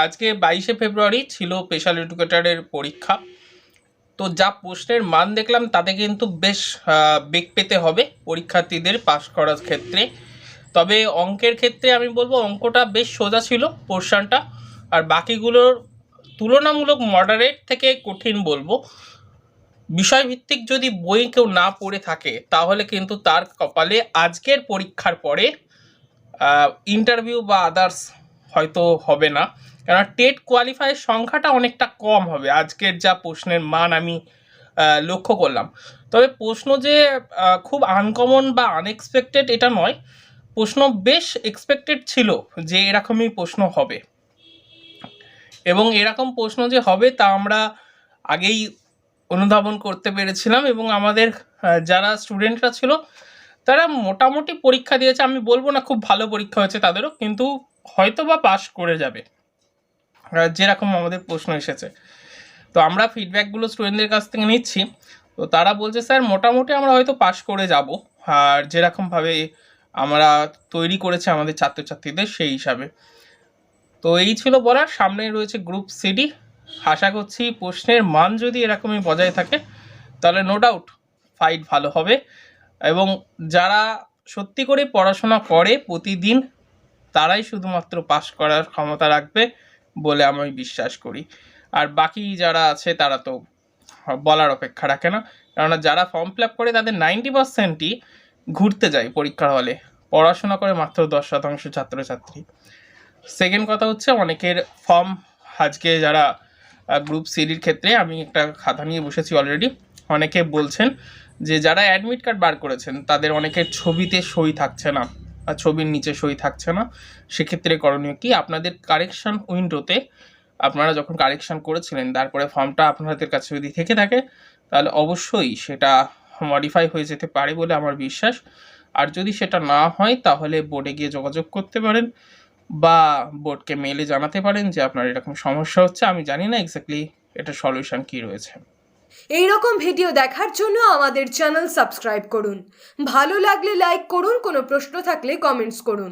আজকে 22শে ফেব্রুয়ারি ছিল স্পেশাল এডুকেটরের পরীক্ষা। তো যা প্রশ্নের মান দেখলাম তাতে কিন্তু বেশ বেগ পেতে হবে পরীক্ষার্থীদের পাস করার ক্ষেত্রে। তবে অঙ্কের ক্ষেত্রে আমি বলবো অঙ্কটা বেশ সোজা ছিল পোর্শনটা, আর বাকিগুলোর তুলনামূলক মডারেট থেকে কঠিন বলবো। বিষয়ভিত্তিক যদি বই কেউ না পড়ে থাকে তাহলে কিন্তু তার কপালে আজকের পরীক্ষার পরে ইন্টারভিউ বা আদার্স হয়তো হবে না, কেননা টেট কোয়ালিফাইয়ের সংখ্যাটা অনেকটা কম হবে আজকের যা প্রশ্নের মান আমি লক্ষ্য করলাম। তবে প্রশ্ন যে খুব আনকমন বা আনএক্সপেক্টেড এটা নয়, প্রশ্ন বেশ এক্সপেক্টেড ছিল যে এরকমই প্রশ্ন হবে, এবং এরকম প্রশ্ন যে হবে তা আমরা আগেই অনুধাবন করতে পেরেছিলাম। এবং আমাদের যারা স্টুডেন্টরা ছিল তারা মোটামুটি পরীক্ষা দিয়েছে, আমি বলবো না খুব ভালো পরীক্ষা হয়েছে তাদেরও, কিন্তু হয়তো বা পাস করে যাবে যেরকম আমাদের প্রশ্ন এসেছে। তো আমরা ফিডব্যাকগুলো স্টুডেন্টদের কাছ থেকে নিচ্ছি, তো তারা বলছে স্যার মোটামুটি আমরা হয়তো পাস করে যাব, আর যেরকমভাবে আমরা তৈরি করেছি আমাদের ছাত্রছাত্রীদের সেই হিসাবে। তো এই ছিল বলার। সামনে রয়েছে গ্রুপ সিডি, আশা করছি প্রশ্নের মান যদি এরকমই বজায় থাকে তাহলে নো ডাউট ফাইট ভালো হবে, এবং যারা সত্যি করে পড়াশোনা করে প্রতিদিন তারাই শুধুমাত্র পাস করার ক্ষমতা রাখবে বলে আমি বিশ্বাস করি। আর বাকি যারা আছে তারা তো বলার অপেক্ষা রাখে না, কেননা যারা ফর্ম ফিল আপ করে তাদের 90%ই ঘুরতে যায় পরীক্ষার হলে, পড়াশোনা করে মাত্র 10% ছাত্রছাত্রী। সেকেন্ড কথা হচ্ছে অনেকের ফর্ম আজকে যারা গ্রুপ সিডির ক্ষেত্রে আমি একটা খাতা নিয়ে বসেছি অলরেডি, অনেকে বলছেন যে যারা অ্যাডমিট কার্ড বার করেছেন তাদের অনেকের ছবিতে সই থাকছে না আর ছবির নিচে সই থাকছে না। সেক্ষেত্রে করণীয় কি, আপনাদের কারেকশন উইন্ডোতে আপনারা যখন কারেকশন করেছিলেন তারপরে ফর্মটা আপনাদের কাছে যদি থেকে থাকে তাহলে অবশ্যই সেটা মডিফাই হয়ে যেতে পারে বলে আমার বিশ্বাস। আর যদি সেটা না হয় তাহলে বোর্ডে গিয়ে যোগাযোগ করতে পারেন বা বোর্ডকে মেলে জানাতে পারেন যে আপনার এরকম সমস্যা হচ্ছে। আমি জানি না এক্স্যাক্টলি এটা সলিউশন কি রয়েছে। এই রকম ভিডিও দেখার জন্য আমাদের চ্যানেল সাবস্ক্রাইব করুন। ভালো লাগলে লাইক করুন, কোনো প্রশ্ন থাকলে কমেন্টস করুন।